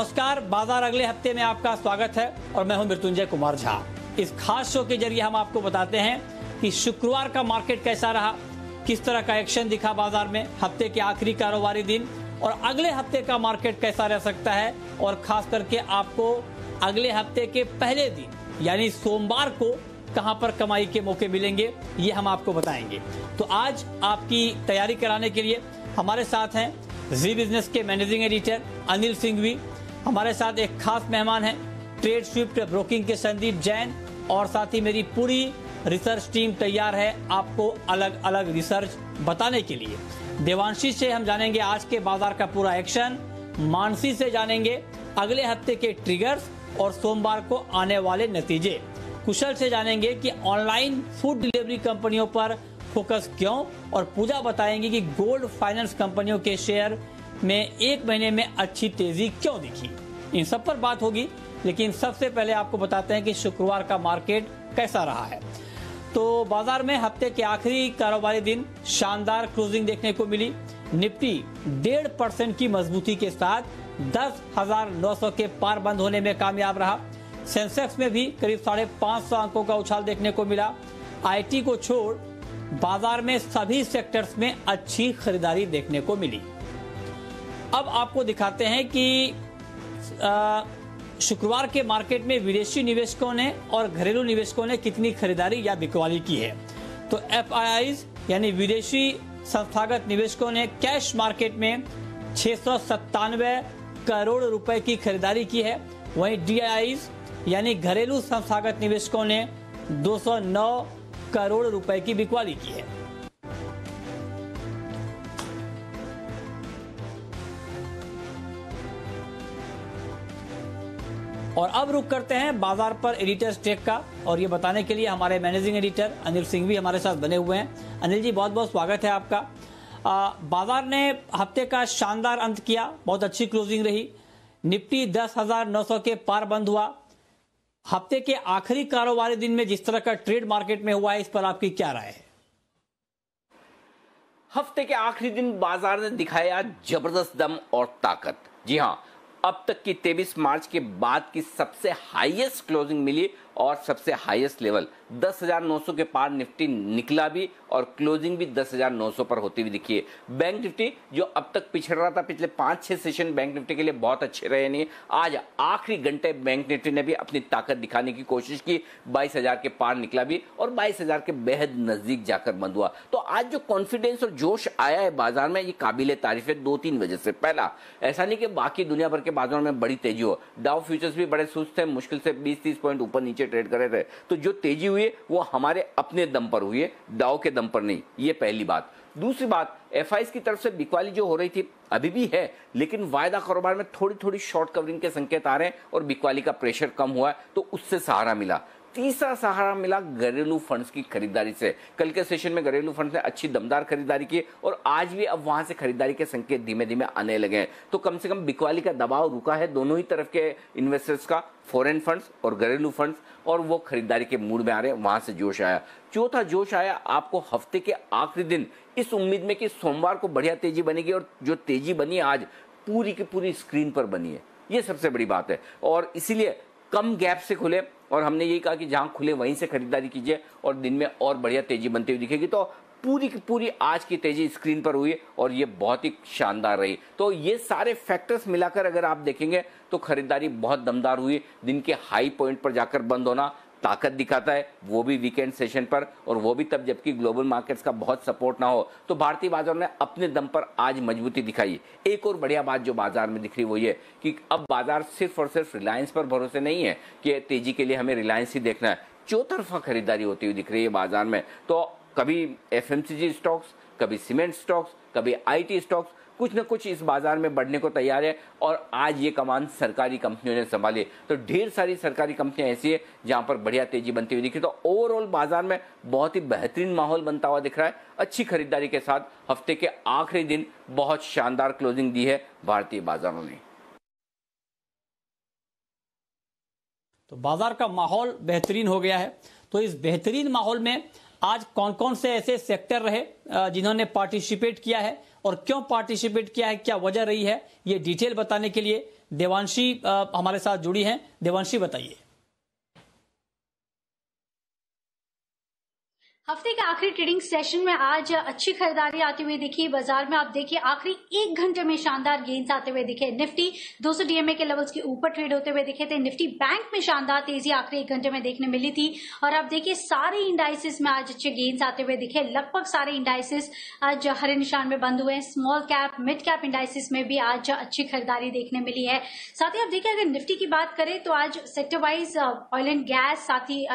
नमस्कार, बाजार अगले हफ्ते में आपका स्वागत है और मैं हूं मृत्युंजय कुमार झा। इस खास शो के जरिए हम आपको बताते हैं कि शुक्रवार का मार्केट कैसा रहा, किस तरह का एक्शन दिखा बाजार में, हफ्ते के आखिरी कारोबारी दिन और अगले हफ्ते का मार्केट कैसा रह सकता है और खास करके आपको अगले हफ्ते के पहले दिन यानी सोमवार को कहां पर कमाई के मौके मिलेंगे, ये हम आपको बताएंगे। तो आज आपकी तैयारी कराने के लिए हमारे साथ हैं जी बिजनेस के मैनेजिंग एडिटर अनिल सिंघवी, हमारे साथ एक खास मेहमान हैं ट्रेड स्विफ्ट ब्रोकिंग के संदीप जैन और साथ ही मेरी पूरी रिसर्च टीम तैयार है आपको अलग अलग रिसर्च बताने के लिए। देवांशी से हम जानेंगे आज के बाजार का पूरा एक्शन, मानसी से जानेंगे अगले हफ्ते के ट्रिगर्स और सोमवार को आने वाले नतीजे, कुशल से जानेंगे कि ऑनलाइन फूड डिलीवरी कंपनियों पर फोकस क्यों और पूजा बताएंगे कि गोल्ड फाइनेंस कंपनियों के शेयर में एक महीने में अच्छी तेजी क्यों दिखी। इन सब पर बात होगी, लेकिन सबसे पहले आपको बताते हैं कि शुक्रवार का मार्केट कैसा रहा है। तो बाजार में हफ्ते के आखिरी कारोबारी दिन शानदार क्लोजिंग देखने को मिली। निफ्टी 1.5% की मजबूती के साथ 10,900 के पार बंद होने में कामयाब रहा। सेंसेक्स में भी करीब 550 अंकों का उछाल देखने को मिला। आईटी को छोड़ बाजार में सभी सेक्टर्स में अच्छी खरीदारी देखने को मिली। अब आपको दिखाते हैं कि शुक्रवार के मार्केट में विदेशी निवेशकों ने और घरेलू निवेशकों ने कितनी खरीदारी या बिकवाली की है। तो एफआईआईज यानी विदेशी संस्थागत निवेशकों ने कैश मार्केट में 697 करोड़ रुपए की खरीदारी की है। वहीं डीआईआईज यानी घरेलू संस्थागत निवेशकों ने 209 करोड़ रुपए की बिकवाली की है। और अब रुक करते हैं बाजार पर एडिटर स्टेक का, और ये बताने के लिए हमारे मैनेजिंग एडिटर अनिल सिंघवी हमारे साथ बने हुए हैं। अनिल जी, बहुत बहुत स्वागत है आपका। बाजार ने हफ्ते का शानदार अंत किया, बहुत अच्छी क्लोजिंग रही। निफ्टी 10,900 के पार बंद हुआ। हफ्ते के आखिरी कारोबारी दिन में जिस तरह का ट्रेड मार्केट में हुआ है, इस पर आपकी क्या राय है? हफ्ते के आखिरी दिन बाजार ने दिखाया जबरदस्त दम और ताकत। जी हां, अब तक की 23 मार्च के बाद की सबसे हाईएस्ट क्लोजिंग मिली और सबसे हाईएस्ट लेवल 10,900 के पार निफ्टी निकला भी और क्लोजिंग भी 10,900 पर होती हुई दिखी है। बैंक निफ्टी जो अब तक पिछड़ रहा था, पिछले 5-6 सेशन बैंक निफ्टी के लिए बहुत अच्छे रहे नहीं, आज आखिरी घंटे बैंक निफ्टी ने भी अपनी ताकत दिखाने की कोशिश की, 22,000 के पार निकला भी और 22,000 के बेहद नजदीक जाकर बंद हुआ। तो आज जो कॉन्फिडेंस और जोश आया है बाजार में, ये काबिले तारीफ है 2-3 वजह से। पहला, ऐसा नहीं कि बाकी दुनिया भर के बाजारों में बड़ी तेजी हो, डाउ फ्यूचर्स भी बड़े सुस्त थे, मुश्किल से 20-30 पॉइंट ऊपर नीचे ट्रेड कर रहे थे। तो जो तेजी हुई है वो हमारे अपने दम पर हुई है, डाउ के दम पर नहीं। ये पहली बात। दूसरी बात, एफआईआईज की तरफ से बिकवाली जो हो रही थी अभी भी है, लेकिन वायदा कारोबार में थोड़ी थोड़ी शॉर्ट कवरिंग के संकेत आ रहे हैं और बिकवाली का प्रेशर कम हुआ है, तो उससे सहारा मिला। तीसरा सहारा मिला घरेलू फंड्स की खरीदारी से। कल के सेशन में घरेलू फंड्स ने अच्छी दमदार खरीदारी की और आज भी अब वहां से खरीदारी के संकेत धीमे धीमे आने लगे हैं। तो कम से कम बिकवाली का दबाव रुका है दोनों ही तरफ के इन्वेस्टर्स का, फॉरेन फंड्स और घरेलू फंड्स, और वो खरीदारी के मूड में आ रहे हैं, वहां से जोश आया। चौथा जोश आया आपको हफ्ते के आखिरी दिन इस उम्मीद में कि सोमवार को बढ़िया तेजी बनेगी, और जो तेजी बनी आज पूरी की पूरी स्क्रीन पर बनी है। ये सबसे बड़ी बात है और इसीलिए कम गैप से खुले, और हमने यही कहा कि जहां खुले वहीं से खरीदारी कीजिए और दिन में और बढ़िया तेजी बनती हुई दिखेगी। तो पूरी की पूरी आज की तेजी स्क्रीन पर हुई और ये बहुत ही शानदार रही। तो ये सारे फैक्टर्स मिलाकर अगर आप देखेंगे तो खरीदारी बहुत दमदार हुई। दिन के हाई पॉइंट पर जाकर बंद होना ताकत दिखाता है, वो भी वीकेंड सेशन पर, और वो भी तब जबकि ग्लोबल मार्केट्स का बहुत सपोर्ट ना हो। तो भारतीय बाजार ने अपने दम पर आज मजबूती दिखाई। एक और बढ़िया बात जो बाजार में दिख रही वो ये कि अब बाजार सिर्फ और सिर्फ रिलायंस पर भरोसे नहीं है कि तेजी के लिए हमें रिलायंस ही देखना है, चौतरफा खरीदारी होती हुई दिख रही है बाजार में। तो कभी एफएमसीजी स्टॉक्स, कभी सीमेंट स्टॉक्स, कभी आईटी स्टॉक्स, कुछ न कुछ इस बाजार में बढ़ने को तैयार है। और आज ये कमान सरकारी कंपनियों ने संभाली, तो ढेर सारी सरकारी कंपनियां ऐसी है जहां पर बढ़िया तेजी बनती हुई दिखी। तो ओवरऑल बाजार में बहुत ही बेहतरीन माहौल बनता हुआ दिख रहा है। अच्छी खरीदारी के साथ हफ्ते के आखिरी दिन बहुत शानदार क्लोजिंग दी है भारतीय बाजारों ने। तो बाजार का माहौल बेहतरीन हो गया है। तो इस बेहतरीन माहौल में आज कौन कौन से ऐसे सेक्टर रहे जिन्होंने पार्टिसिपेट किया है और क्यों पार्टिसिपेट किया है, क्या वजह रही है, ये डिटेल बताने के लिए देवांशी हमारे साथ जुड़ी हैं। देवांशी, बताइए। हफ्ते के आखिरी ट्रेडिंग सेशन में आज अच्छी खरीदारी आती हुई दिखी बाजार में। आप देखिए आखिरी 1 घंटे में शानदार गेन्स आते हुए दिखे। निफ्टी 200 डीएमए के लेवल्स के ऊपर ट्रेड होते हुए दिखे थे। निफ्टी बैंक में शानदार तेजी आखिरी 1 घंटे में देखने मिली थी। और आप देखिए सारे इंडाइसिस में आज अच्छे गेन्स आते हुए दिखे। लगभग सारे इंडाइसिस आज हरे निशान में बंद हुए। Small cap, mid cap indices में भी आज अच्छी खरीदारी देखने मिली है। साथ ही आप देखिए अगर निफ्टी की बात करें तो आज sector wise oil and gas, साथ ही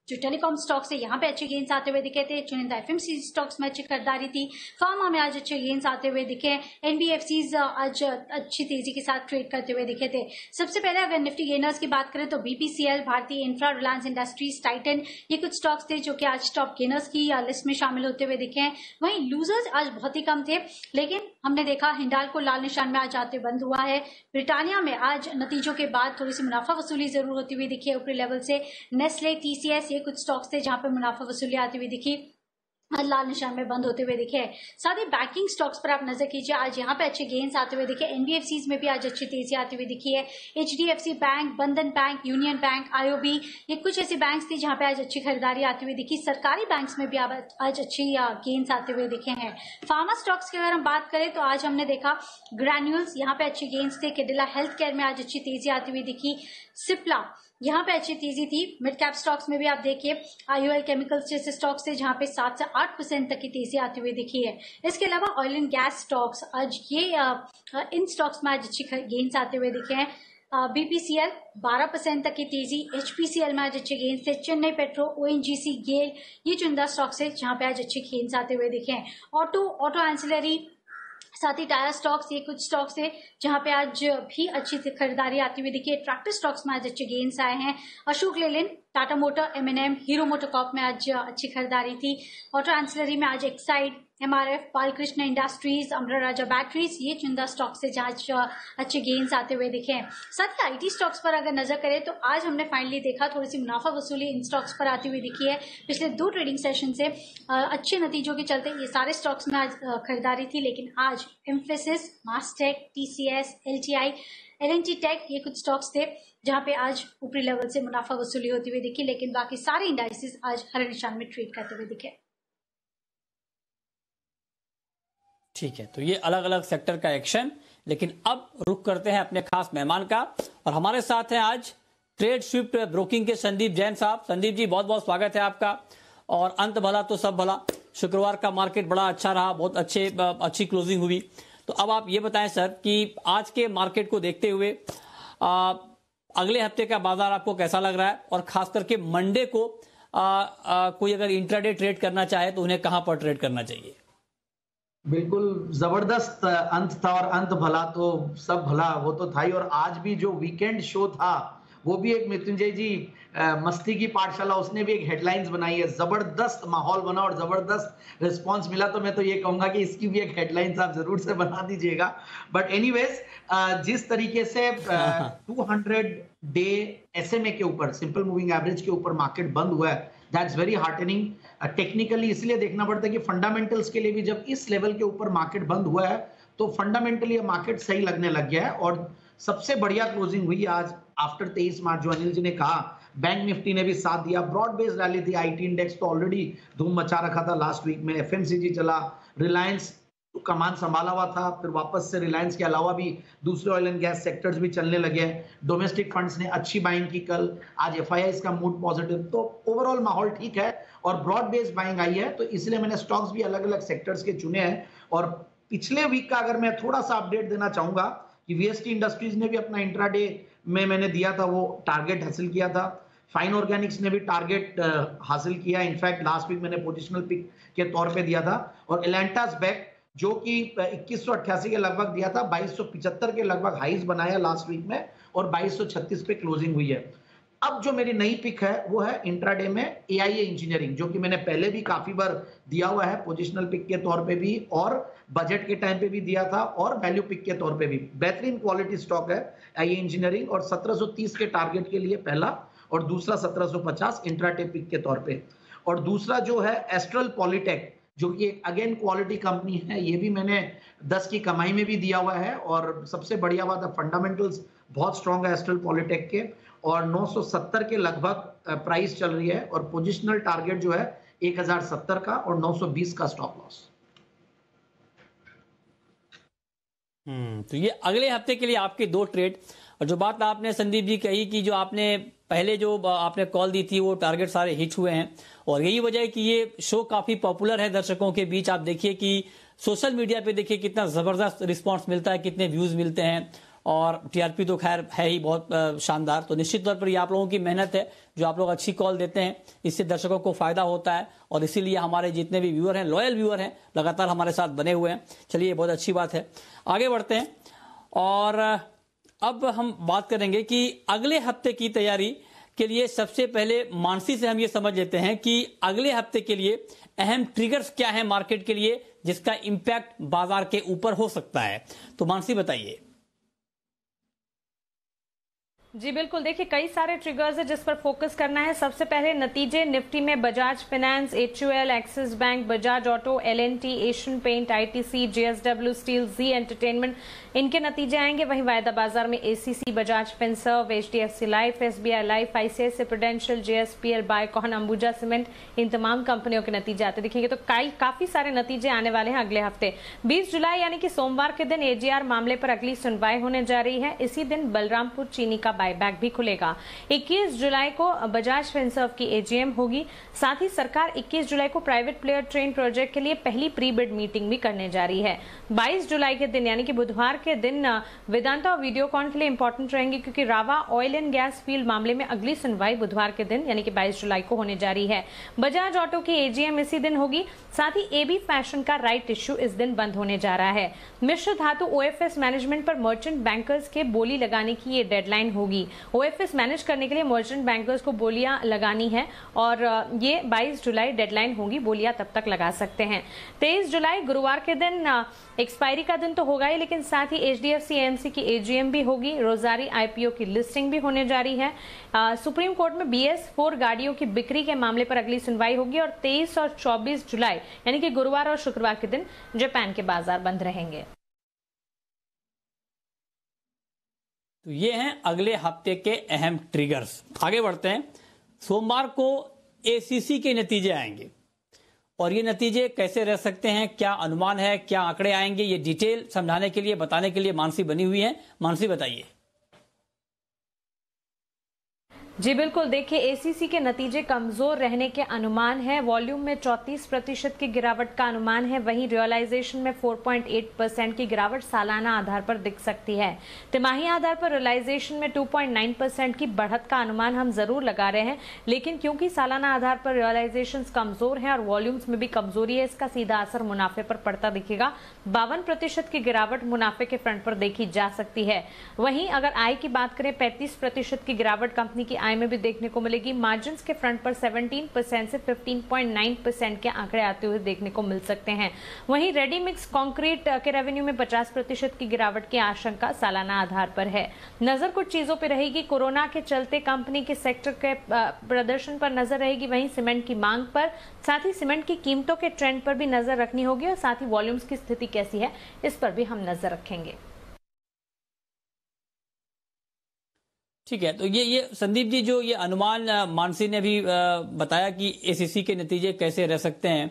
जो टेलीकॉम स्टॉक्स है यहाँ पे अच्छे गेन्स आते हुए दिखे थे। चुनिंदा एफएमसीजी स्टॉक्स में अच्छी खरीदारी थी। फार्मा में आज अच्छे गेन्स आते हुए दिखे। एनबीएफसीज आज अच्छी तेजी के साथ ट्रेड करते हुए दिखे थे। सबसे पहले अगर निफ्टी गेनर्स की बात करें तो बीपीसीएल, भारतीय इंफ्रा, रिलायंस इंडस्ट्रीज, टाइटन, ये कुछ स्टॉक्स थे जो कि आज टॉप गेनर्स की लिस्ट में शामिल होते हुए दिखे हैं। वहीं लूजर्स आज बहुत ही कम थे, लेकिन हमने देखा हिंडाल्को लाल निशान में आज आते बंद हुआ है। ब्रिटानिया में आज नतीजों के बाद थोड़ी सी मुनाफा वसूली जरूर होती हुई दिखी है ऊपरी लेवल से। नेस्ले, टीसीएस, ये कुछ स्टॉक्स थे जहां पे मुनाफा वसूली आती हुई दिखी, लाल निशान में बंद होते हुए दिखे। साथ ही बैंकिंग स्टॉक्स पर आप नजर कीजिए, आज यहाँ पे अच्छे गेन्स आते हुए दिखे। एनबीएफसीज में भी आज अच्छी तेजी आती हुई दिखी है। एचडीएफसी बैंक, बंधन बैंक, यूनियन बैंक, आईओबी, ये कुछ ऐसे बैंक्स थे जहां पे आज अच्छी खरीदारी आती हुई दिखी। सरकारी बैंक्स में भी आज अच्छी गेन्स आते हुए दिखे हैं। फार्मा स्टॉक्स की अगर हम बात करें तो आज हमने देखा ग्रैन्यूल्स, यहाँ पे अच्छी गेन्स थे। कैडिला हेल्थ केयर में आज अच्छी तेजी आती हुई दिखी। सिप्ला, यहाँ पे अच्छी तेजी थी। मिड कैप स्टॉक्स में भी आप देखिए आईओएल केमिकल्स जैसे स्टॉक्स थे जहां पे 7 से 8% तक की तेजी आती हुई दिखी है। इसके अलावा ऑयल एंड गैस स्टॉक्स, आज ये इन स्टॉक्स में आज अच्छी गेन्स आते हुए दिखे हैं। बीपीसीएल 12% तक की तेजी, एचपीसीएल में आज अच्छे गेन्स थे। चेन्नई पेट्रो, ओएनजीसी, गेल, ये चुनिंदा स्टॉक्स है जहां पे आज अच्छे गेन्स आते हुए दिखे हैं। ऑटो एंसिलरी, साथ ही टायर स्टॉक्स, ये कुछ स्टॉक्स है जहां पे आज भी अच्छी खरीदारी आती हुई दिखी है। ट्रैक्टर स्टॉक्स में आज अच्छे गेन्स आए हैं। अशोक लेलैंड, टाटा मोटर, एमएनएम, हीरो मोटोकॉर्प में आज अच्छी खरीदारी थी। ऑटो एंसिलरी में आज Exide, MRF, Balkrishna industries, Amara Raja batteries, ये चुनिंदा स्टॉक्स से जहां अच्छे गेन्स आते हुए दिखे हैं। साथ ही आईटी स्टॉक्स पर अगर नजर करें तो आज हमने फाइनली देखा थोड़ी सी मुनाफा वसूली इन स्टॉक्स पर आती हुई दिखी है। पिछले 2 ट्रेडिंग सेशन से अच्छे नतीजों के चलते ये सारे स्टॉक्स में आज खरीदारी थी, लेकिन आज Mphasis, Mastek, TCS, LTI, LNT tech, ये कुछ स्टॉक्स थे जहां पे आज ऊपरी लेवल से मुनाफा वसूली होती हुई दिखी, लेकिन बाकी सारे इंडाइसेस आज हरे निशान में ट्रेड करते हुए दिखे। ठीक है, तो ये अलग अलग सेक्टर का एक्शन। लेकिन अब रुक करते हैं अपने खास मेहमान का, और हमारे साथ हैं आज ट्रेड स्विफ्ट ब्रोकिंग के संदीप जैन साहब। संदीप जी, बहुत बहुत स्वागत है आपका। और अंत भला तो सब भला, शुक्रवार का मार्केट बड़ा अच्छा रहा, बहुत अच्छी क्लोजिंग हुई। तो अब आप ये बताएं सर कि आज के मार्केट को देखते हुए अगले हफ्ते का बाजार आपको कैसा लग रहा है, और खास करके मंडे को कोई अगर इंट्राडे ट्रेड करना चाहे तो उन्हें कहां पर ट्रेड करना चाहिए? बिल्कुल जबरदस्त अंत था, और अंत भला तो सब भला, वो तो था ही। और आज भी जो वीकेंड शो था वो भी एक मृत्युंजय जी मस्ती की पाठशाला, उसने भी एक हेडलाइंस बनाई है। जबरदस्त माहौल बना और जबरदस्त रिस्पांस मिला, तो मैं तो ये कहूंगा कि इसकी भी एक हेडलाइंस आप जरूर से बना दीजिएगा। बट एनीवेज, जिस तरीके से 200 डे एसएमए के ऊपर, सिंपल मूविंग एवरेज के ऊपर मार्केट बंद हुआ है, दैट्स वेरी हार्टनिंग। टेक्निकली इसलिए देखना पड़ता है कि फंडामेंटल्स के लिए भी जब इस लेवल के ऊपर मार्केट बंद हुआ है तो फंडामेंटली मार्केट सही लगने लग गया है। और सबसे बढ़िया क्लोजिंग हुई आज आफ्टर 23 मार्च, जो अनिल जी ने कहा। बैंक निफ्टी ने भी साथ दिया, ब्रॉड बेस्ड रैली थी। आईटी इंडेक्स तो ऑलरेडी धूम मचा रखा था लास्ट वीक में, एफएमसीजी चला, रिलायंस तो कमान संभाला हुआ था, फिर वापस से रिलायंस के अलावा भी दूसरे ऑयल एंड गैस सेक्टर्स भी चलने लगे हैं। डोमेस्टिक फंड्स ने अच्छी बाइंग की कल, आज एफआईआई का मूड पॉजिटिव, तो ओवरऑल माहौल ठीक है और ब्रॉड बेस्ड बाइंग आई है। तो इसलिए मैंने स्टॉक्स भी अलग अलग सेक्टर्स के चुने हैं। और पिछले वीक का अगर मैं थोड़ा सा अपडेट देना चाहूंगा कि वीएसटी इंडस्ट्रीज ने भी अपना इंट्राडे में मैंने दिया था वो टारगेट हासिल किया था। फाइन ऑर्गेनिक्स ने भी टारगेट हासिल किया, इनफैक्ट लास्ट वीक मैंने पोजिशनल पिक के तौर पे दिया था। और एलेंटास बैक जो कि 2188 के लगभग दिया था, 2275 के लगभग हाईज बनाया लास्ट वीक में और 2236 पे क्लोजिंग हुई है। अब जो मेरी नई पिक है वो है इंट्राडे में एआईए इंजीनियरिंग, जो कि मैंने पहले भी काफी बार दिया हुआ है, पोजिशनल पिक के तौर पे भी और बजट के टाइम पे भी दिया था और वैल्यू पिक के तौर पे भी। बेहतरीन क्वालिटी स्टॉक है एआईए इंजीनियरिंग, और 1730 के टारगेट के लिए पहला, और दूसरा 1750 इंट्राडे पिक के तौर पे। और दूसरा जो है एस्ट्रल पॉलीटेक, जो कि एक अगेन क्वालिटी कंपनी है, ये भी मैंने 10 की कमाई में भी दिया हुआ है। और सबसे बढ़िया बात है फंडामेंटल्स बहुत स्ट्रॉन्ग है एस्ट्रल पॉलिटेक के, और 970 के लगभग प्राइस चल रही है, और पोजिशनल टारगेट जो है 1070 का और 920 का स्टॉप लॉस। तो ये अगले हफ्ते के लिए आपके 2 ट्रेड। और जो बात आपने संदीप जी कही कि जो आपने पहले जो आपने कॉल दी थी वो टारगेट सारे हिट हुए हैं, और यही वजह है कि ये शो काफी पॉपुलर है दर्शकों के बीच। आप देखिए कि सोशल मीडिया पे देखिए कितना जबरदस्त रिस्पांस मिलता है, कितने व्यूज मिलते हैं, और टीआरपी तो खैर है ही बहुत शानदार। तो निश्चित तौर पर ये आप लोगों की मेहनत है, जो आप लोग अच्छी कॉल देते हैं, इससे दर्शकों को फायदा होता है, और इसीलिए हमारे जितने भी व्यूअर हैं, लॉयल व्यूअर हैं, लगातार हमारे साथ बने हुए हैं। चलिए, बहुत अच्छी बात है। आगे बढ़ते हैं, और अब हम बात करेंगे कि अगले हफ्ते की तैयारी के लिए सबसे पहले मानसी से हम ये समझ लेते हैं कि अगले हफ्ते के लिए अहम ट्रिगर्स क्या है मार्केट के लिए, जिसका इंपैक्ट बाजार के ऊपर हो सकता है। तो मानसी बताइए। जी बिल्कुल, देखिए कई सारे ट्रिगर्स है जिस पर फोकस करना है। सबसे पहले नतीजे निफ्टी में Bajaj finance, HUL, Axis bank, Bajaj auto, LNT, Asian paint, ITC, JSW steel, Zee entertainment, इनके नतीजे आएंगे। वहीं वायदा बाजार में ACC, Bajaj Finserv, HDFC life, SBI life, ICICI Prudential, JSPL, Biocon, Ambuja cement, इन तमाम कंपनियों के नतीजे आते दिखेंगे। तो काफी सारे नतीजे आने वाले हैं अगले हफ्ते। 20 जुलाई यानी कि सोमवार के दिन AGR मामले पर अगली सुनवाई होने जा रही है। इसी दिन बलरामपुर चीनी का बायबैक भी खुलेगा। 21 जुलाई को बजाज फिनसर्व की AGM होगी। साथ ही सरकार 21 जुलाई को प्राइवेट प्लेयर ट्रेन प्रोजेक्ट के लिए पहली प्री बिड मीटिंग भी करने जा रही है। 22 जुलाई के दिन यानी कि बुधवार के दिन वेदांता और वीडियोकॉन के लिए इंपॉर्टेंट रहेंगे, क्योंकि रावा ऑयल एंड गैस फील्ड मामले में अगली सुनवाई बुधवार के दिन यानी कि 22 जुलाई को होने जा रही है। बजाज ऑटो की AGM इसी दिन होगी। साथ ही AB फैशन का राइट इश्यू इस दिन बंद होने जा रहा है। मिश्र धातु OFS मैनेजमेंट पर मर्चेंट बैंकर्स के बोली लगाने की ये डेडलाइन होगी। OFS मैनेज करने के लिए मर्चेंट बैंकर्स को बोलियां लगानी है, और ये 22 जुलाई डेडलाइन होगी, बोलियां तब तक लगा सकते हैं। 23 जुलाई गुरुवार के दिन एक्सपायरी का दिन तो होगा ही, लेकिन साथ ही HDFC AMC की AGM भी होगी। रोजारी IPO की लिस्टिंग भी होने जा रही है। सुप्रीम कोर्ट में BS4 गाड़ियों की बिक्री के मामले पर अगली सुनवाई होगी। और 23 और 24 जुलाई यानी कि गुरुवार और शुक्रवार के दिन जापान के बाजार बंद रहेंगे। तो ये हैं अगले हफ्ते के अहम ट्रिगर्स। आगे बढ़ते हैं। सोमवार को ACC के नतीजे आएंगे, और ये नतीजे कैसे रह सकते हैं, क्या अनुमान है, क्या आंकड़े आएंगे, ये डिटेल समझाने के लिए, बताने के लिए मानसी बनी हुई है। मानसी बताइए। जी बिल्कुल, देखिए ACC के नतीजे कमजोर रहने के अनुमान है। वॉल्यूम में 34% की गिरावट का अनुमान है। वहीं रियलाइजेशन में 4.8% की गिरावट सालाना आधार पर दिख सकती है। तिमाही आधार पर रियलाइजेशन में 2.9% की बढ़त का अनुमान हम जरूर लगा रहे हैं, लेकिन क्योंकि सालाना आधार पर रियलाइजेशन कमजोर है और वॉल्यूम्स में भी कमजोरी है, इसका सीधा असर मुनाफे पर पड़ता दिखेगा। 52% की गिरावट मुनाफे के फ्रंट पर देखी जा सकती है। वहीं अगर आय की बात करें, 35% की गिरावट कंपनी की आय में भी देखने को मिलेगी। मार्जिन्स के फ्रंट पर 17% से 15.9% के आंकड़े आते हुए देखने को मिल सकते हैं। वहीं रेडी मिक्स कंक्रीट के रेवेन्यू में 50% की गिरावट की आशंका सालाना आधार पर है। नजर कुछ चीजों पर रहेगी। कोरोना के चलते कंपनी के सेक्टर के प्रदर्शन पर नजर रहेगी। वहीं सीमेंट की मांग पर, साथ ही सीमेंट की कीमतों के ट्रेंड पर भी नजर रखनी होगी, और साथ ही वॉल्यूम्स की स्थिति कैसी है इस पर भी हम नजर रखेंगे। ठीक है, तो ये संदीप जी, जो ये अनुमान मानसी ने भी बताया कि ACC के नतीजे कैसे रह सकते हैं,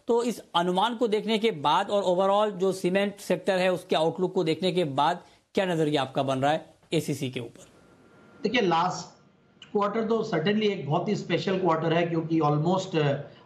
तो इस अनुमान को देखने के बाद और ओवरऑल जो सीमेंट सेक्टर है उसके आउटलुक को देखने के बाद क्या नजरिया आपका बन रहा है ACC के ऊपर? देखिए, लास्ट क्वार्टर तो सर्टेनली एक बहुत ही स्पेशल क्वार्टर है, क्योंकि ऑलमोस्ट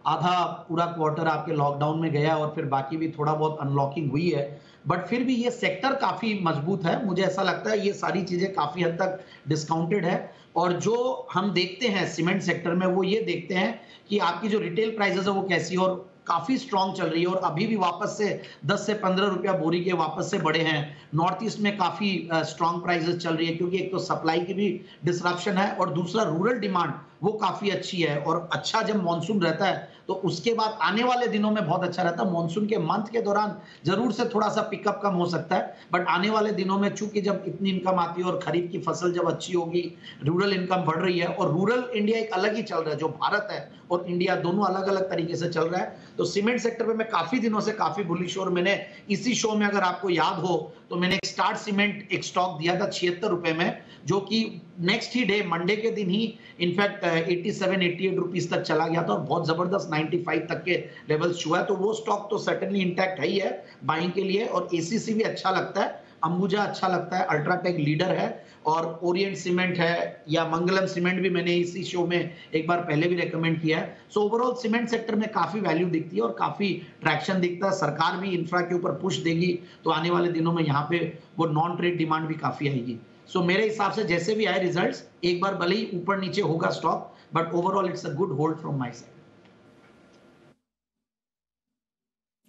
आधा पूरा क्वार्टर आपके लॉकडाउन में गया और फिर बाकी भी थोड़ा बहुत अनलॉकिंग हुई है, बट फिर भी ये सेक्टर काफी मजबूत है। मुझे ऐसा लगता है ये सारी चीजें काफी हद तक डिस्काउंटेड है, और जो हम देखते हैं सीमेंट सेक्टर में वो ये देखते हैं कि आपकी जो रिटेल प्राइसेस है वो कैसी, और काफी स्ट्रांग चल रही है, और अभी भी वापस से 10 से 15 रुपया बोरी के वापस से बढ़े हैं। नॉर्थ ईस्ट में काफी स्ट्रांग प्राइसेस चल रही है, क्योंकि एक तो सप्लाई की भी डिसरप्शन है, और दूसरा रूरल डिमांड वो काफी अच्छी है। और अच्छा जब मॉनसून रहता है तो उसके बाद आने वाले दिनों में बहुत अच्छा रहता है। मॉनसून के मंथ के दौरान जरूर से थोड़ा सा पिकअप कम हो सकता है, बट आने वाले दिनों में चूंकि जब इतनी इनकम आती है और खरीफ की फसल जब अच्छी होगी, रूरल इनकम बढ़ रही है और रूरल इंडिया एक अलग ही चल रहा है, जो भारत है और इंडिया दोनों अलग अलग तरीके से चल रहा है। तो सीमेंट सेक्टर पे मैं काफी दिनों से काफी बुलिश, और मैंने इसी शो में अगर आपको याद हो तो मैंने एक स्टार्ट सीमेंट एक स्टॉक दिया था 76 रुपए में, जो कि नेक्स्ट ही डे मंडे के दिन ही इनफैक्ट 87-88 रुपीस तक चला गया था और बहुत जबरदस्त 95 तक के लेवल्स छुआ है। तो वो स्टॉक तो सर्टेनली इंटैक्ट है ही है बाइंग के लिए। और एसीसी भी अच्छा लगता है, अंबुजा अच्छा लगता है, अल्ट्राटेक लीडर है, और ओरिएंट सीमेंट है या मंगलम सीमेंट भी मैंने इसी शो में एक बार पहले भी रेकमेंड किया है। सो ओवरऑल सीमेंट सेक्टर में काफी वैल्यू दिखती है और काफी ट्रैक्शन दिखता है। सरकार भी इंफ्रा के ऊपर पुश देगी तो आने वाले दिनों में यहाँ पे वो नॉन ट्रेड डिमांड भी काफी आएगी। सो मेरे हिसाब से जैसे भी आए रिजल्ट्स, एक बार भले ही ऊपर नीचे होगा stock, but overall it's a good hold from my side.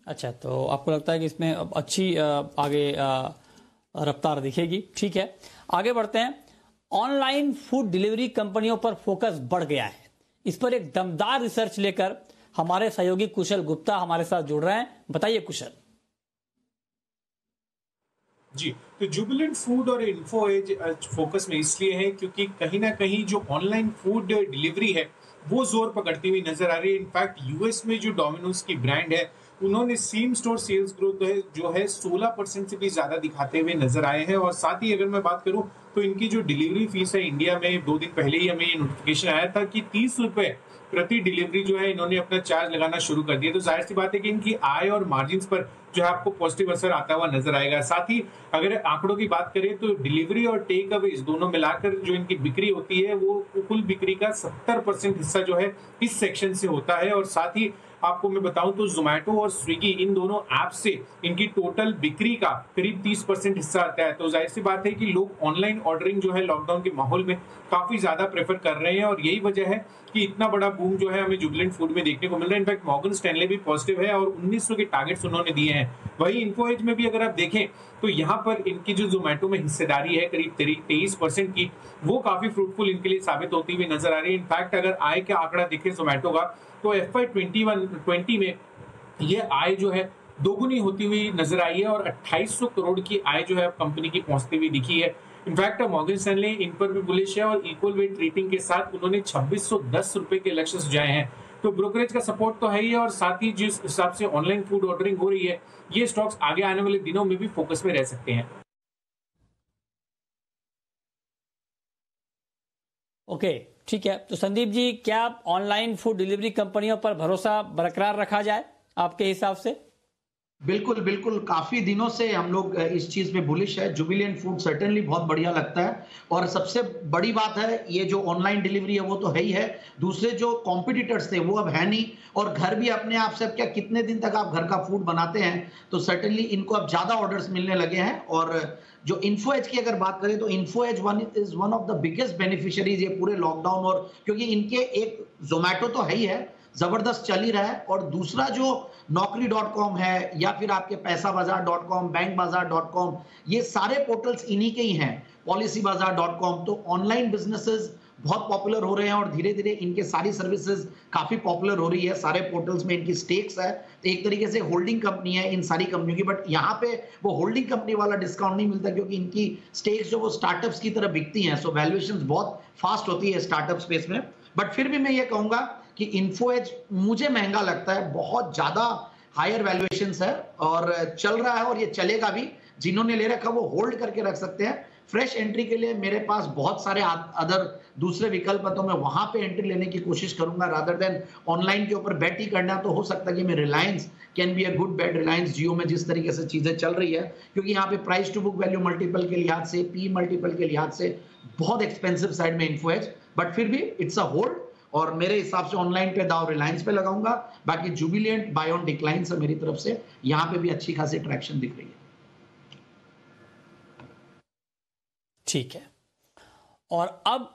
अच्छा, तो आपको लगता है कि इसमें अच्छी आगे रफ्तार दिखेगी। ठीक है, आगे बढ़ते हैं। ऑनलाइन फूड डिलीवरी कंपनियों पर फोकस बढ़ गया है। इस पर एक दमदार रिसर्च लेकर हमारे सहयोगी कुशल गुप्ता हमारे साथ जुड़ रहे हैं। बताइए कुशल। जी, तो जुबिलेंट फूड और इन्फो एज फोकस में इसलिए है क्योंकि कहीं ना कहीं जो ऑनलाइन फूड डिलीवरी है वो जोर पकड़ती हुई नजर आ रही है। इनफैक्ट यूएस में जो डोमिनोज की ब्रांड है, उन्होंने सेम स्टोर सेल्स ग्रोथ जो है 16% से भी ज्यादा दिखाते हुए नजर आए हैं। और साथ ही अगर मैं बात करूं तो इनकी जो डिलीवरी फीस है, इंडिया में 2 दिन पहले ही हमें ये नोटिफिकेशन आया था कि 30 रुपए प्रति डिलीवरी जो है इन्होंने अपना चार्ज लगाना शुरू कर दिया। तो जाहिर सी बात है कि इनकी आय और मार्जिन पर जो है आपको पॉजिटिव असर आता हुआ नजर आएगा। साथ ही अगर आंकड़ों की बात करें तो डिलीवरी और टेक अवे दोनों मिलाकर जो इनकी बिक्री होती है वो कुल बिक्री का 70% हिस्सा जो है इस सेक्शन से होता है। और साथ ही आपको मैं बताऊं तो जोमैटो और स्विगी इन दोनों ऐप से इनकी टोटल बिक्री का करीब 30% हिस्सा आता है। तो जाहिर सी बात है कि लोग ऑनलाइन ऑर्डरिंग जो है लॉकडाउन के माहौल में काफी ज्यादा प्रेफर कर रहे हैं और यही वजह है कि इतना बड़ा बूम जो है हमें जुबिलेंट फूड में देखने को मिल रहा है। इनफैक्ट मॉर्गन स्टैनले भी पॉजिटिव है और 1900 के टारगेट्स उन्होंने दिए हैं। वही इन्फो एज में भी अगर आप देखें तो यहाँ पर इनकी जो जोमैटो में हिस्सेदारी है करीब 23% की, वो काफी फ्रूटफुल इनके लिए साबित होती हुई नजर आ रही है। इनफैक्ट अगर आय का आंकड़ा देखें जोमैटो का तो FY 20 में ये आय जो है दोगुनी होती हुई नजर आई है और 2800 करोड़ की आय जो है कंपनी की पहुंचती हुई दिखी है। इनफैक्ट मॉर्गन स्टैनले इन पर भी बुलिश है और इक्वल वेट रेटिंग के साथ उन्होंने 2610 रुपए के लक्ष्य सुझाए हैं। तो ब्रोकरेज का सपोर्ट तो है ही है और साथ ही जिस हिसाब से ऑनलाइन फूड ऑर्डरिंग हो रही है, ये स्टॉक्स आगे आने वाले दिनों में भी फोकस में रह सकते हैं। ओके, ठीक है। तो संदीप जी, क्या ऑनलाइन फूड डिलीवरी कंपनियों पर भरोसा बरकरार रखा जाए आपके हिसाब से? बिल्कुल बिल्कुल, काफी दिनों से हम लोग इस चीज पे बुलिश है। जुबिलेंट फूड सर्टेनली बहुत बढ़िया लगता है और सबसे बड़ी बात है ये जो ऑनलाइन डिलीवरी है वो तो है ही है, दूसरे जो कॉम्पिटिटर्स थे वो अब है नहीं, और घर भी अपने आप से, अब क्या कितने दिन तक आप घर का फूड बनाते हैं, तो सर्टेनली इनको अब ज्यादा ऑर्डर्स मिलने लगे हैं। और जो इन्फो एज की अगर बात करें तो Info Edge is one of the biggest beneficiaries ये पूरे लॉकडाउन, और क्योंकि इनके एक जोमैटो तो है ही है, जबरदस्त चल ही रहा है, और दूसरा जो नौकरी.com है या फिर आपके पैसाबाजार.com, बैंकबाजार.com, ये सारे पोर्टल्स इन्हीं के ही हैं, पॉलिसीबाजार.com। तो ऑनलाइन बिजनेसेस बहुत पॉपुलर हो रहे हैं और धीरे धीरे इनके सारी सर्विसेज काफी पॉपुलर हो रही है। सारे पोर्टल्स में इनकी स्टेक्स है, तो एक तरीके से होल्डिंग कंपनी है इन सारी कंपनियों की। बट यहाँ पे वो होल्डिंग कंपनी वाला डिस्काउंट नहीं मिलता क्योंकि इनकी स्टेक्स जो वो स्टार्टअप्स की तरह बिकती हैं, सो वैल्यूएशंस बहुत फास्ट होती है स्टार्टअप स्पेस में। बट फिर भी मैं ये कहूंगा कि इन्फो एज मुझे महंगा लगता है, बहुत ज्यादा हायर वैल्यूएशंस है और चल रहा है और ये चलेगा भी। जिन्होंने ले रखा वो होल्ड करके रख सकते हैं। फ्रेश एंट्री के लिए मेरे पास बहुत सारे अदर दूसरे विकल्प है, तो मैं वहां पे एंट्री लेने की कोशिश करूंगा रादर देन ऑनलाइन के ऊपर बेट ही करना। तो हो सकता है कि मैं Reliance can be a good bet, Reliance Jio में जिस तरीके से चीजें चल रही है, क्योंकि यहाँ पे price to book value multiple के लिहाज से, पी मल्टीपल के लिहाज से बहुत एक्सपेंसिव साइड में इन्फो एज, बट फिर भी इट्स अ होल्ड। और मेरे हिसाब से ऑनलाइन पे दाव रिलायंस पे लगाऊंगा, बाकी जुबिलेंट बाय ऑन डिक्लाइन से मेरी तरफ से यहां पे भी अच्छी खासी ट्रैक्शन दिख रही है। ठीक है, और अब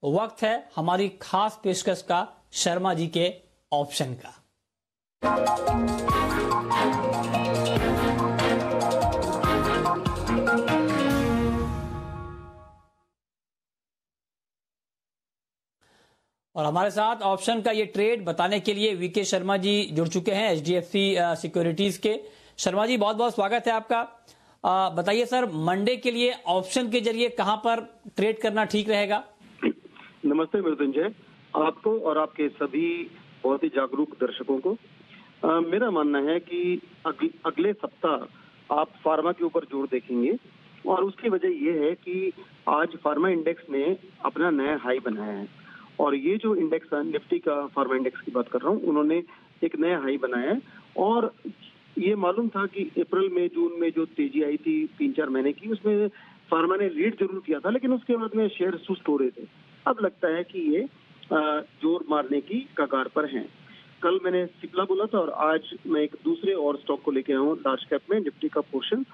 वक्त है हमारी खास पेशकश का, शर्मा जी के ऑप्शन का। और हमारे साथ ऑप्शन का ये ट्रेड बताने के लिए वीके शर्मा जी जुड़ चुके हैं एचडीएफसी सिक्योरिटीज के। शर्मा जी बहुत बहुत स्वागत है आपका। बताइए सर, मंडे के लिए ऑप्शन के जरिए कहां पर ट्रेड करना ठीक रहेगा? नमस्ते मृत्युंजय, आपको और आपके सभी बहुत ही जागरूक दर्शकों को। मेरा मानना है कि अगले सप्ताह आप फार्मा के ऊपर जोर देखेंगे और उसकी वजह यह है कि आज फार्मा इंडेक्स ने अपना नया हाई बनाया है और ये जो इंडेक्स है निफ्टी का, फार्मा इंडेक्स की बात कर रहा हूँ, उन्होंने एक नया हाई बनाया है। और ये मालूम था कि अप्रैल में जून में जो तेजी आई थी 3-4 महीने की, उसमें फार्मा ने लीड जरूर किया था, लेकिन उसके बाद में शेयर सुस्त हो रहे थे। अब लगता है कि ये जोर मारने की कगार पर हैं। कल मैंने सिप्ला बोला था और आज मैं एक दूसरे और स्टॉक को लेके आया हूँ लार्ज कैप में, निफ्टी का पोर्शन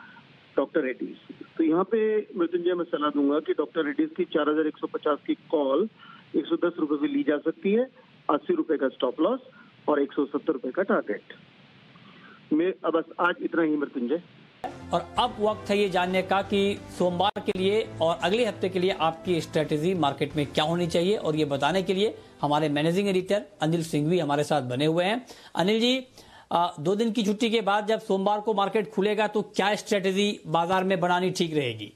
डॉक्टर रेड्डीज। तो यहाँ पे मृत्युंजय मैं सलाह दूंगा कि डॉक्टर रेड्डीज की 4150 की कॉल 110 रुपए पे ली जा सकती है, 80 रुपए का स्टॉप लॉस और 170 रुपए का टारगेट। मैं बस आज इतना ही मृत्युंजय। और अब वक्त है ये जानने का कि सोमवार के लिए और अगले हफ्ते के लिए आपकी स्ट्रेटेजी मार्केट में क्या होनी चाहिए, और ये बताने के लिए हमारे मैनेजिंग एडिटर अनिल सिंघवी हमारे साथ बने हुए हैं। अनिल जी, 2 दिन की छुट्टी के बाद जब सोमवार को मार्केट खुलेगा तो क्या स्ट्रेटेजी बाजार में बनानी ठीक रहेगी?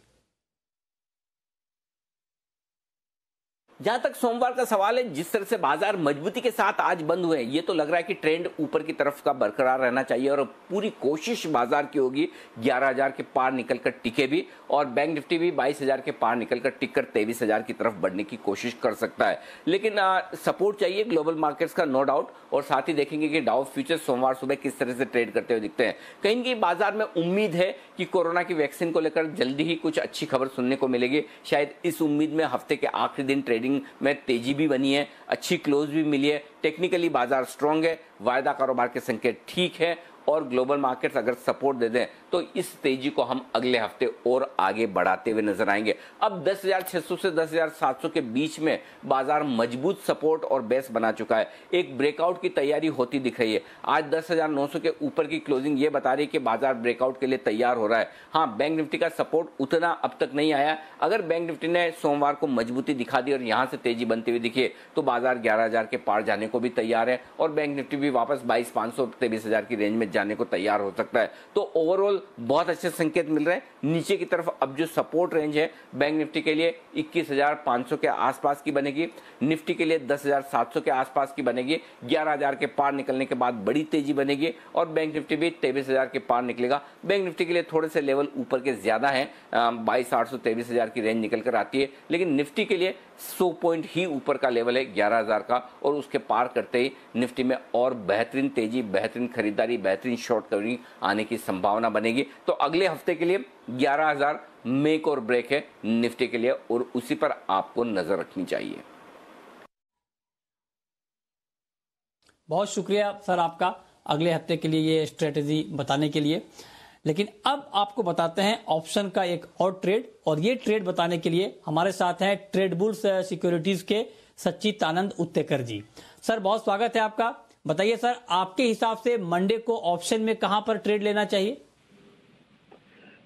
जहां तक सोमवार का सवाल है, जिस तरह से बाजार मजबूती के साथ आज बंद हुए, ये तो लग रहा है कि ट्रेंड ऊपर की तरफ का बरकरार रहना चाहिए और पूरी कोशिश बाजार की होगी 11,000 के पार निकलकर टिके भी, और बैंक निफ्टी भी 22,000 के पार निकलकर टिककर 23,000 की तरफ बढ़ने की कोशिश कर सकता है। लेकिन सपोर्ट चाहिए ग्लोबल मार्केट्स का, नो डाउट। और साथ ही देखेंगे कि डाउ फ्यूचर सोमवार सुबह किस तरह से ट्रेड करते हुए दिखते हैं। कहीं की बाजार में उम्मीद है कि कोरोना की वैक्सीन को लेकर जल्दी ही कुछ अच्छी खबर सुनने को मिलेगी। शायद इस उम्मीद में हफ्ते के आखिरी दिन ट्रेडिंग में तेजी भी बनी है, अच्छी क्लोज भी मिली है। टेक्निकली बाजार स्ट्रांग है, वायदा कारोबार के संकेत ठीक है, और ग्लोबल मार्केट्स अगर सपोर्ट दे दें तो इस तेजी को हम अगले हफ्ते और आगे बढ़ाते हुए नजर आएंगे। अब 10,600 से 10,700 के बीच में बाजार मजबूत सपोर्ट और बेस बना चुका है। एक ब्रेकआउट की तैयारी होती दिख रही है। आज 10,900 के ऊपर की क्लोजिंग ये बता रही है कि बाजार ब्रेकआउट के लिए तैयार हो रहा है। हाँ, बैंक निफ्टी का सपोर्ट उतना अब तक नहीं आया। अगर बैंक निफ्टी ने सोमवार को मजबूती दिखा दी और यहां से तेजी बनती हुई दिखी तो बाजार 11,000 के पार जाने को भी तैयार है, और बैंक निफ्टी भी वापस 22,500 23,000 की रेंज में जाने को तैयार हो सकता है। तो ओवरऑल बहुत अच्छे संकेत मिल रहे हैं। नीचे की तरफ अब जो सपोर्ट रेंज है बैंक निफ्टी के लिए 21,500 के आसपास की बनेगी, निफ्टी के लिए 10,700 के आसपास की बनेगी। 11,000 के पार निकलने के बाद बड़ी तेजी बनेगी और बैंक निफ्टी भी 23,000 के पार निकलेगा। बैंक निफ्टी के लिए थोड़े से लेवल ऊपर के ज्यादा है, 22,800 23,000 की रेंज निकल कर आती है, लेकिन निफ्टी के लिए 100 पॉइंट ही ऊपर का लेवल है 11,000 का, और उसके पार करते ही निफ्टी में और बेहतरीन तेजी, बेहतरीन खरीदारी, बेहतरीन शॉर्ट कवरिंग आने की संभावना बनेगी। तो अगले हफ्ते के लिए 11,000 मेक और ब्रेक है निफ्टी के लिए, और उसी पर आपको नजर रखनी चाहिए। बहुत शुक्रिया सर आपका अगले हफ्ते के लिए ये स्ट्रेटेजी बताने के लिए। लेकिन अब आपको बताते हैं ऑप्शन का एक और ट्रेड, और ये ट्रेड बताने के लिए हमारे साथ हैं ट्रेडबुल्स सिक्योरिटीज के सच्चिदानंद उत्तेकर जी। सर बहुत स्वागत है आपका। बताइए सर, आपके हिसाब से मंडे को ऑप्शन में कहां पर ट्रेड लेना चाहिए?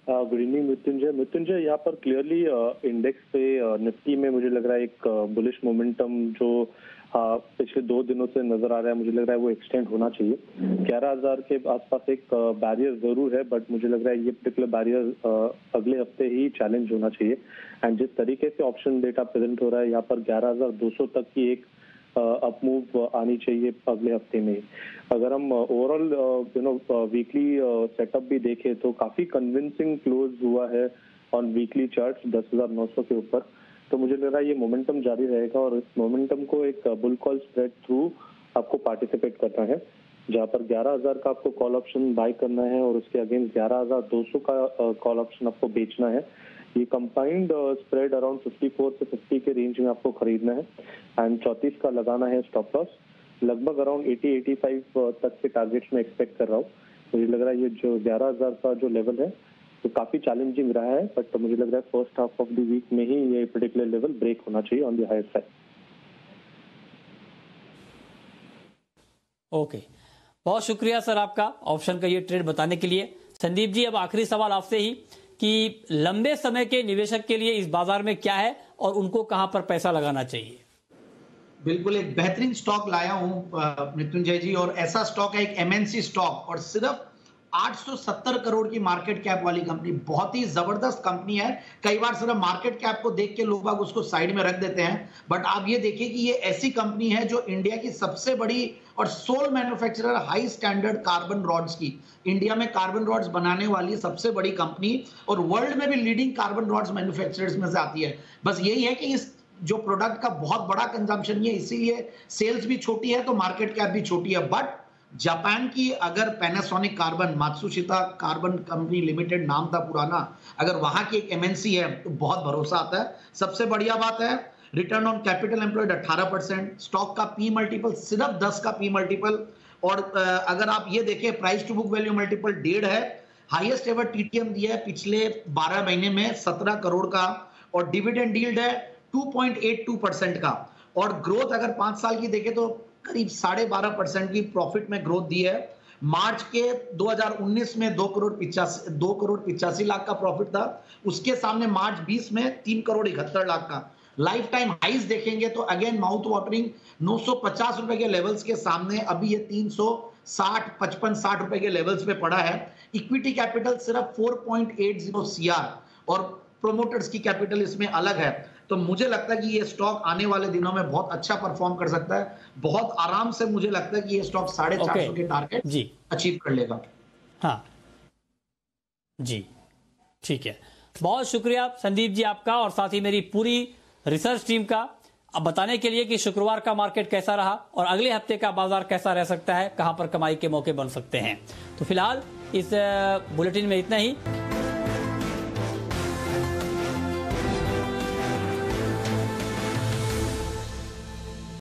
गुड इवनिंग मृत्युंजय, यहाँ पर क्लियरली इंडेक्स पे निफ्टी में मुझे लग रहा है एक बुलिश मोमेंटम जो पिछले 2 दिनों से नजर आ रहा है, मुझे लग रहा है वो एक्सटेंड होना चाहिए। 11,000 के आसपास एक बैरियर जरूर है, बट मुझे लग रहा है ये पर्टिकुलर बैरियर अगले हफ्ते ही चैलेंज होना चाहिए। एंड जिस तरीके से ऑप्शन डेटा प्रेजेंट हो रहा है यहाँ पर 11,200 तक की एक अप मूव आनी चाहिए अगले हफ्ते में। अगर हम ओवरऑल वीकली सेटअप भी देखें तो काफी कन्विंसिंग क्लोज हुआ है ऑन वीकली चार्ट्स 10,900 के ऊपर। तो मुझे लग रहा है ये मोमेंटम जारी रहेगा और इस मोमेंटम को एक बुल कॉल स्प्रेड थ्रू आपको पार्टिसिपेट करना है, जहां पर 11,000 का आपको कॉल ऑप्शन बाय करना है और उसके अगेंस्ट 11,200 का कॉल ऑप्शन आपको बेचना है। ये कंबाइंड स्प्रेड अराउंड 54 से 50 के रेंज में आपको खरीदना है एंड 34 का लगाना है स्टॉप लॉस। लगभग अराउंड 80-85 तक के टारगेट्स में एक्सपेक्ट कर रहा हूँ। मुझे लग रहा है ये जो 11,000 का जो लेवल है तो काफी चैलेंजिंग रहा है, बट मुझे लग रहा है first half of the week में ही ये पर्टिकुलर लेवल ब्रेक होना चाहिए on the higher side. Okay, बहुत शुक्रिया सर आपका ऑप्शन का ये ट्रेड बताने के लिए। संदीप जी, अब आखिरी सवाल आपसे ही कि लंबे समय के निवेशक के लिए इस बाजार में क्या है और उनको कहां पर पैसा लगाना चाहिए? बिल्कुल एक बेहतरीन स्टॉक लाया हूं मृत्युंजय जी, और ऐसा स्टॉक है एक एमएनसी स्टॉक और सिर्फ 870 करोड़ की मार्केट कैप वाली कंपनी, बहुत ही जबरदस्त कंपनी है। कई बार सिर्फ मार्केट कैप को देख के लोग उसको साइड में रख देते हैं, बट आप ये देखिए कि ये ऐसी कंपनी है जो इंडिया की सबसे बड़ी और sole manufacturer high standard carbon rods की, इंडिया में कार्बन रॉड्स बनाने वाली सबसे बड़ी कंपनी और वर्ल्ड में भी लीडिंग कार्बन रॉड्स मैन्युफैक्चरर्स में से आती है। बस यही है कि इस जो प्रोडक्ट का बहुत बड़ा कंजम्पशन है, इसीलिए सेल्स भी छोटी है तो मार्केट कैप भी छोटी है। बट जापान की अगर Panasonic carbon, Matsushita carbon company limited नाम था पुराना, अगर वहां की एक एमएनसी है तो बहुत भरोसा आता है। सबसे बढ़िया बात है return on capital employed 18%, stock का पी मल्टीपल सिर्फ 10 का पी मल्टीपल, और अगर आप ये देखें price to book value multiple 1.5 है। हाईएस्ट एवर टीटीएम दिया है पिछले 12 महीने में 17 करोड़ का, और डिविडेंड यील्ड है 2.82% का, और ग्रोथ अगर 5 साल की देखें तो करीब 12.5% की प्रॉफिट में ग्रोथ दी है। मार्च के 2019 में 2 करोड़ 85 लाख का प्रॉफिट था, उसके सामने मार्च 20 में 3 करोड़ 71 लाख का। लाइफ टाइम हाइज देखेंगे तो अगेन माउथ वाटरिंग 950 रुपए के लेवल्स के सामने अभी ये 360 रुपए के लेवल्स पे पड़ा है। इक्विटी कैपिटल सिर्फ 4.80 CR और प्रोमोटर्स की कैपिटल इसमें अलग है। तो मुझे लगता है कि ये स्टॉक आने वाले दिनों में बहुत अच्छा परफॉर्म कर सकता है, बहुत आराम से मुझे लगता है कि ये स्टॉक 450 के टारगेट जी अचीव कर लेगा। हाँ जी, ठीक है, बहुत शुक्रिया संदीप जी आपका, और साथ ही मेरी पूरी रिसर्च टीम का अब बताने के लिए कि शुक्रवार का मार्केट कैसा रहा और अगले हफ्ते का बाजार कैसा रह सकता है, कहां पर कमाई के मौके बन सकते हैं। तो फिलहाल इस बुलेटिन में इतना ही।